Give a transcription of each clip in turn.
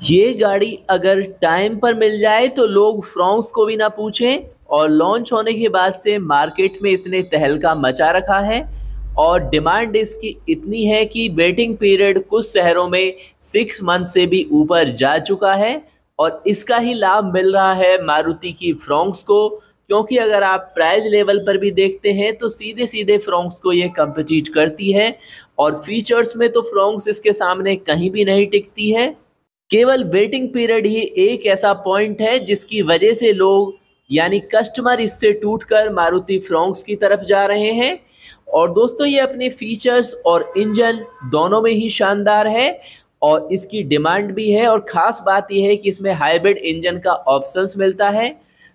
ये गाड़ी अगर टाइम पर मिल जाए तो लोग फ्रांस को भी ना पूछें। और लॉन्च होने के बाद से मार्केट में इसने तहलका मचा रखा है। और डिमांड इसकी इतनी है कि वेटिंग पीरियड कुछ शहरों में 6 मंथ से भी ऊपर जा चुका है। और इसका ही लाभ मिल रहा है मारुति की फ्रोंक्स को, क्योंकि अगर आप प्राइस लेवल पर भी देखते हैं तो सीधे सीधे फ्रोंक्स को ये कम्पिटिट करती है। और फीचर्स में तो फ्रोंक्स इसके सामने कहीं भी नहीं टिकती है। केवल वेटिंग पीरियड ही एक ऐसा पॉइंट है जिसकी वजह से लोग यानी कस्टमर इससे टूटकर मारुति फ्रोंक्स की तरफ जा रहे हैं। और दोस्तों ये अपने फीचर्स और इंजन दोनों में ही शानदार है और इसकी डिमांड भी है। और ख़ास बात यह है कि इसमें हाइब्रिड इंजन का ऑप्शंस मिलता है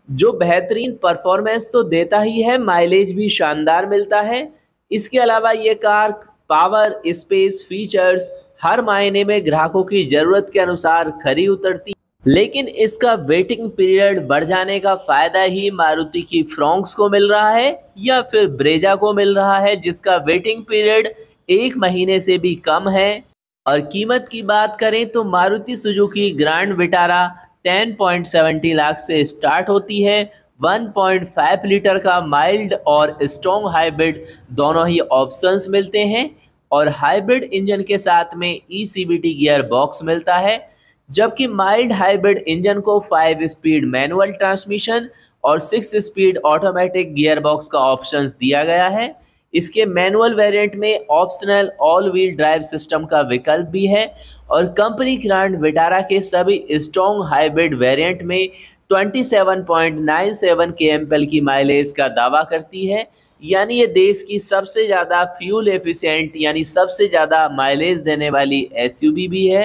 जो बेहतरीन परफॉर्मेंस तो देता ही है, माइलेज भी शानदार मिलता है। इसके अलावा ये कार पावर, स्पेस, फीचर्स हर मायने में ग्राहकों की ज़रूरत के अनुसार खरी उतरती। लेकिन इसका वेटिंग पीरियड बढ़ जाने का फ़ायदा ही मारुति की फ्रोंक्स को मिल रहा है या फिर ब्रेजा को मिल रहा है, जिसका वेटिंग पीरियड 1 महीने से भी कम है। और कीमत की बात करें तो Maruti Suzuki grand Vitara 10.70 lakh से स्टार्ट होती है। 1.5 लीटर का माइल्ड और स्ट्रॉन्ग हाइब्रिड दोनों ही ऑप्शंस मिलते हैं। और हाइब्रिड इंजन के साथ में ECVT गियर बॉक्स मिलता है, जबकि माइल्ड हाइब्रिड इंजन को 5 स्पीड मैनुअल ट्रांसमिशन और 6 स्पीड ऑटोमेटिक गियर बॉक्स का ऑप्शंस दिया गया है। इसके मैनुअल वेरिएंट में optional all wheel drive system का विकल्प भी है। और कंपनी ग्रैंड विटारा के सभी स्ट्रॉन्ग हाइब्रिड वेरिएंट में 27.97 kmpl की माइलेज का दावा करती है, यानी ये देश की सबसे ज़्यादा फ्यूल एफिशिएंट यानी सबसे ज़्यादा माइलेज देने वाली SUV भी है।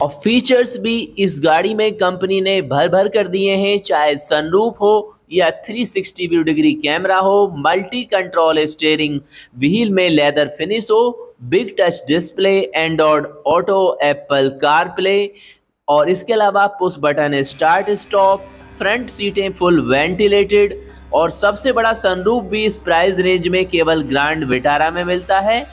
और फीचर्स भी इस गाड़ी में कंपनी ने भर भर कर दिए हैं, चाहे सनरूफ हो या 360 व्यू डिग्री कैमरा हो, मल्टी कंट्रोल स्टीयरिंग व्हील में लेदर फिनिश हो, big touch display, Android auto, Apple car play, और इसके अलावा push button start stop, front सीटें फुल वेंटिलेटेड, और सबसे बड़ा सनरूफ भी इस प्राइस रेंज में केवल ग्रैंड विटारा में मिलता है।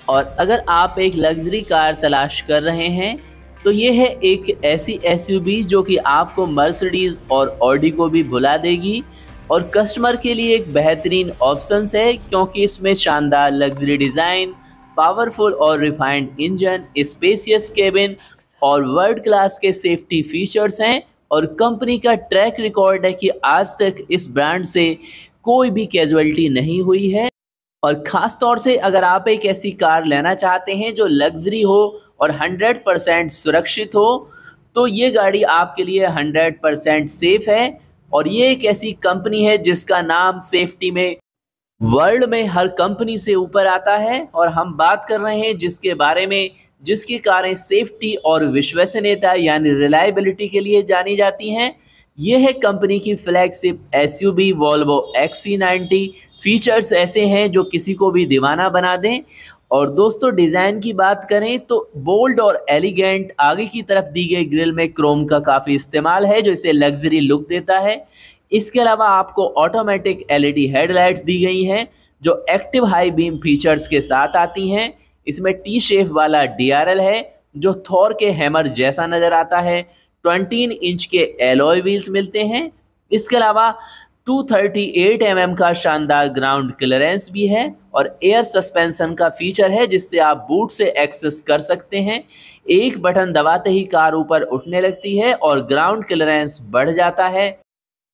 और अगर आप एक लग्जरी कार तलाश कर रहे हैं तो ये है एक ऐसी SUV जो कि आपको मर्सिडीज और ऑडी को भी भुला देगी और कस्टमर के लिए एक बेहतरीन ऑप्शंस है, क्योंकि इसमें शानदार लग्जरी डिज़ाइन, पावरफुल और रिफाइंड इंजन, स्पेशियस केबिन और वर्ल्ड क्लास के सेफ्टी फीचर्स हैं। और कंपनी का ट्रैक रिकॉर्ड है कि आज तक इस ब्रांड से कोई भी कैजुअलिटी नहीं हुई है। और ख़ास तौर से अगर आप एक ऐसी कार लेना चाहते हैं जो लग्जरी हो और 100% सुरक्षित हो, तो ये गाड़ी आपके लिए 100% सेफ़ है। और ये एक ऐसी कंपनी है जिसका नाम सेफ्टी में वर्ल्ड में हर कंपनी से ऊपर आता है। और हम बात कर रहे हैं जिसके बारे में, जिसकी कारें सेफ्टी और विश्वसनीयता यानी रिलायबिलिटी के लिए जानी जाती हैं। ये है कंपनी की flagship SUV Volvo XC90। Features ऐसे हैं जो किसी को भी दीवाना बना दें। और दोस्तों डिज़ाइन की बात करें तो बोल्ड और एलिगेंट आगे की तरफ दी गई ग्रिल में क्रोम का काफ़ी इस्तेमाल है जो इसे लग्जरी लुक देता है। इसके अलावा आपको ऑटोमेटिक LED हेडलाइट्स दी गई हैं जो एक्टिव हाई बीम फीचर्स के साथ आती हैं। इसमें T शेप वाला DRL है जो थॉर के हैमर जैसा नज़र आता है। 20 इंच के एलॉय व्हील्स मिलते हैं। इसके अलावा 238 mm का शानदार ग्राउंड क्लियरेंस भी है और एयर सस्पेंशन का फीचर है जिससे आप बूट से एक्सेस कर सकते हैं। एक बटन दबाते ही कार ऊपर उठने लगती है और ग्राउंड क्लियरेंस बढ़ जाता है।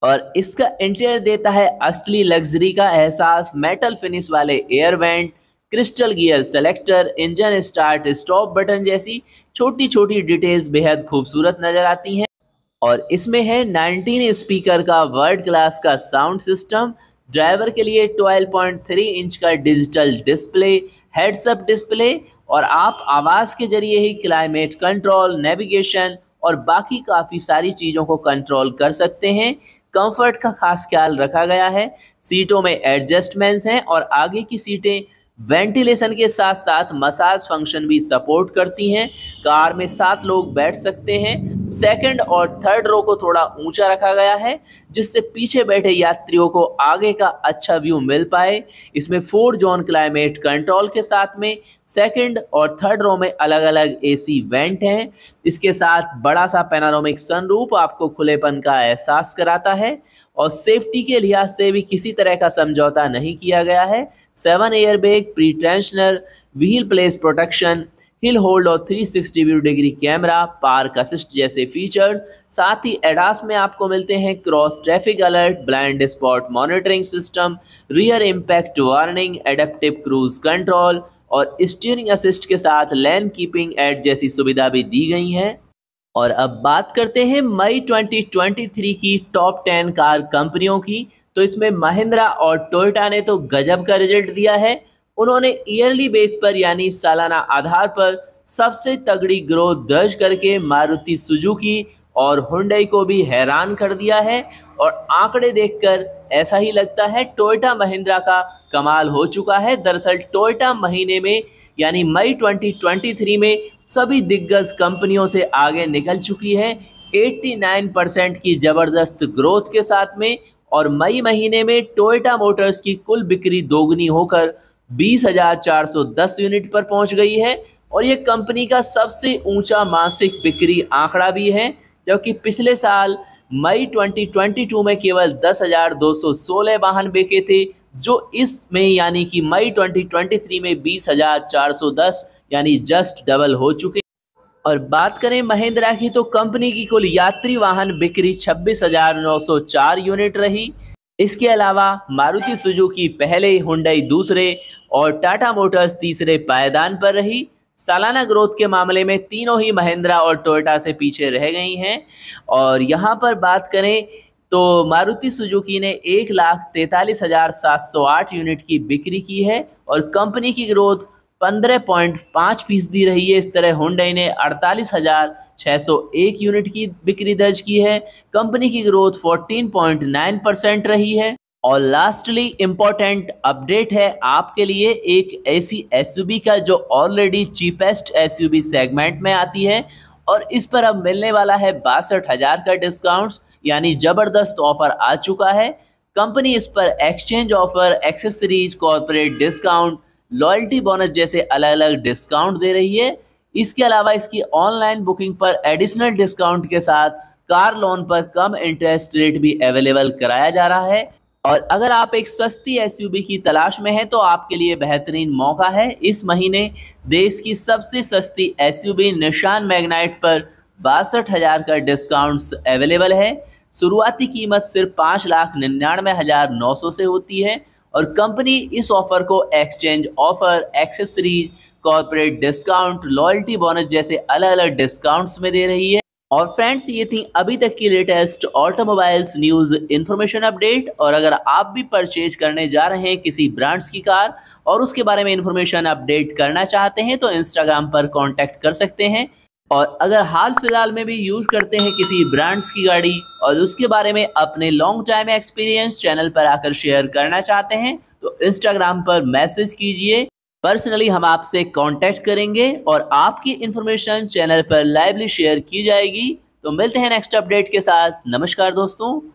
और इसका इंटीरियर देता है असली लग्जरी का एहसास। मेटल फिनिश वाले air vent, crystal gear selector, engine start stop button जैसी छोटी छोटी डिटेल्स बेहद खूबसूरत नज़र आती हैं। और इसमें है 19 स्पीकर का वर्ल्ड क्लास का साउंड सिस्टम, ड्राइवर के लिए 12.3 इंच का डिजिटल डिस्प्ले, हेड्सअप डिस्प्ले, और आप आवाज़ के जरिए ही क्लाइमेट कंट्रोल, नेविगेशन और बाकी काफ़ी सारी चीज़ों को कंट्रोल कर सकते हैं। कंफर्ट का खास ख्याल रखा गया है। सीटों में एडजस्टमेंट्स हैं और आगे की सीटें वेंटिलेशन के साथ साथ मसाज फंक्शन भी सपोर्ट करती हैं। कार में 7 लोग बैठ सकते हैं। सेकंड और थर्ड रो को थोड़ा ऊंचा रखा गया है, जिससे पीछे बैठे यात्रियों को आगे का अच्छा व्यू मिल पाए। इसमें 4 जोन क्लाइमेट कंट्रोल के साथ में सेकंड और थर्ड रो में अलग अलग एसी वेंट हैं। इसके साथ बड़ा सा पैनारोमिक सनरूफ आपको खुलेपन का एहसास कराता है और सेफ्टी के लिहाज से भी किसी तरह का समझौता नहीं किया गया है। 7 airbag, pre tensioner, wheel place protection, hill hold और 360 view degree camera, park assist जैसे फीचर्स, साथ ही एडास में आपको मिलते हैं cross traffic alert, blind spot monitoring system, rear impact warning, adaptive cruise control और स्टीयरिंग असिस्ट के साथ लेन कीपिंग एड जैसी सुविधा भी दी गई हैं। और अब बात करते हैं मई 2023 की टॉप 10 कार कंपनियों की। तो इसमें महिंद्रा और टोयोटा ने तो गजब का रिजल्ट दिया है। उन्होंने ईयरली बेस पर यानी सालाना आधार पर सबसे तगड़ी ग्रोथ दर्ज करके मारुति सुजुकी और हुंडई को भी हैरान कर दिया है। और आंकड़े देखकर ऐसा ही लगता है टोयोटा महिंद्रा का कमाल हो चुका है। दरअसल टोयोटा महीने में यानी मई 2023 में सभी दिग्गज कंपनियों से आगे निकल चुकी है 89% की ज़बरदस्त ग्रोथ के साथ में। और मई महीने में टोयोटा मोटर्स की कुल बिक्री दोगुनी होकर 20,410 यूनिट पर पहुंच गई है और ये कंपनी का सबसे ऊंचा मासिक बिक्री आंकड़ा भी है, जबकि पिछले साल मई 2022 में केवल 10,216 वाहन बिके थे, जो इसमें यानी कि मई 2023 में 20,410 यानी जस्ट डबल हो चुके। और बात करें महिंद्रा की तो कंपनी की कुल यात्री वाहन बिक्री 26,904 यूनिट रही। इसके अलावा मारुति सुजुकी पहले, हुंडई दूसरे और टाटा मोटर्स तीसरे पायदान पर रही। सालाना ग्रोथ के मामले में तीनों ही महिंद्रा और टोयोटा से पीछे रह गई हैं। और यहाँ पर बात करें तो मारुति सुजुकी ने 1,43,708 यूनिट की बिक्री की है और कंपनी की ग्रोथ 15.5% रही है। इस तरह हुंडई ने 48,601 यूनिट की बिक्री दर्ज की है, कंपनी की ग्रोथ 14.9% रही है। और लास्टली इम्पोर्टेंट अपडेट है आपके लिए एक ऐसी एसयूवी का जो ऑलरेडी चीपेस्ट एसयूवी सेगमेंट में आती है और इस पर अब मिलने वाला है 62,000 का डिस्काउंट्स, यानी ज़बरदस्त ऑफर आ चुका है। कंपनी इस पर exchange offer, accessories, corporate discount, loyalty bonus जैसे अलग अलग डिस्काउंट दे रही है। इसके अलावा इसकी ऑनलाइन बुकिंग पर एडिशनल डिस्काउंट के साथ कार लोन पर कम इंटरेस्ट रेट भी अवेलेबल कराया जा रहा है। और अगर आप एक सस्ती एसयूवी की तलाश में हैं तो आपके लिए बेहतरीन मौका है। इस महीने देश की सबसे सस्ती एसयूवी निशान मैग्नाइट पर 62,000 का डिस्काउंट्स अवेलेबल है। शुरुआती कीमत सिर्फ 5,99,900 से होती है और कंपनी इस ऑफर को exchange offer, accessories, corporate discount, loyalty bonus जैसे अलग अलग डिस्काउंट्स में दे रही है। और फ्रेंड्स, ये थी अभी तक की latest automobiles news information update. और अगर आप भी परचेज करने जा रहे हैं किसी ब्रांड्स की कार और उसके बारे में इन्फॉर्मेशन अपडेट करना चाहते हैं तो इंस्टाग्राम पर कांटेक्ट कर सकते हैं। और अगर हाल फिलहाल में भी यूज़ करते हैं किसी ब्रांड्स की गाड़ी और उसके बारे में अपने लॉन्ग टाइम एक्सपीरियंस चैनल पर आकर शेयर करना चाहते हैं तो इंस्टाग्राम पर मैसेज कीजिए, पर्सनली हम आपसे कांटेक्ट करेंगे और आपकी इन्फॉर्मेशन चैनल पर लाइवली शेयर की जाएगी। तो मिलते हैं नेक्स्ट अपडेट के साथ। नमस्कार दोस्तों।